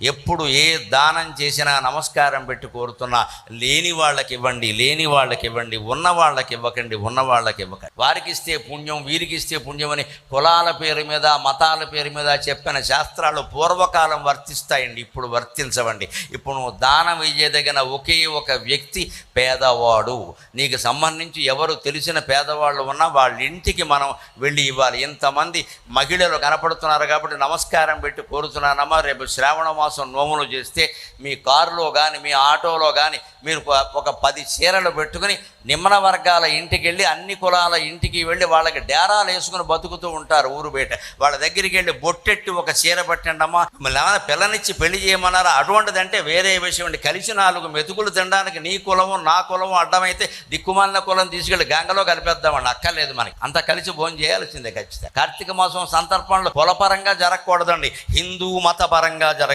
ఎప్పుడు ఏ దానం చేసినా నమస్కారం పెట్టి కోరుతున్నా, లేని వాళ్ళకి ఇవ్వండి, లేని వాళ్ళకి ఇవ్వండి, ఉన్న వాళ్ళకి ఇవ్వకండి, ఉన్న వాళ్ళకి ఇవ్వకండి. వారికి ఇస్తే పుణ్యం, వీరికి ఇస్తే పుణ్యం అని కులాల పేరు మీద, మతాల పేరు మీద చెప్పిన శాస్త్రాలు పూర్వకాలం వర్తిస్తాయండి, ఇప్పుడు వర్తించవండి. ఇప్పుడు నువ్వు దానం ఇయ్యదగిన ఒకే ఒక వ్యక్తి పేదవాడు. నీకు సంబంధించి ఎవరు తెలిసిన పేదవాళ్ళు ఉన్నా వాళ్ళ ఇంటికి మనం వెళ్ళి ఇవ్వాలి. ఇంతమంది మహిళలు కనపడుతున్నారు కాబట్టి నమస్కారం పెట్టి కోరుతున్నానమ్మా, రేపు శ్రావణ మాసం నోములు చేస్తే మీ కారులో కానీ మీ ఆటోలో కానీ మీరు ఒక 10 చీరలు పెట్టుకుని నిమ్న వర్గాల ఇంటికి వెళ్ళి, అన్ని కులాల ఇంటికి వెళ్ళి వాళ్ళకి డేరాలు వేసుకుని బతుకుతూ ఉంటారు ఊరు బయట. వాళ్ళ దగ్గరికి వెళ్ళి బొట్టెట్టి ఒక చీర పట్టండమ్మా, ఏమైనా పిల్లనిచ్చి పెళ్లి చేయమన్నారా? అటువంటిదంటే వేరే విషయం అండి. కలిసి 4 మెతుకులు తినడానికి నీ కులము నా కులము అడ్డమైతే దిక్కుమాలిన కులం తీసుకెళ్ళి గంగలో కలిపేద్దామండి, అక్కర్లేదు మనకి. అంతా కలిసి భోజనం చేయాల్సిందే ఖచ్చితంగా. కార్తీక మాసం సందర్భంలో కులపరంగా జరగకూడదండి, హిందూ మత పరంగా జరగ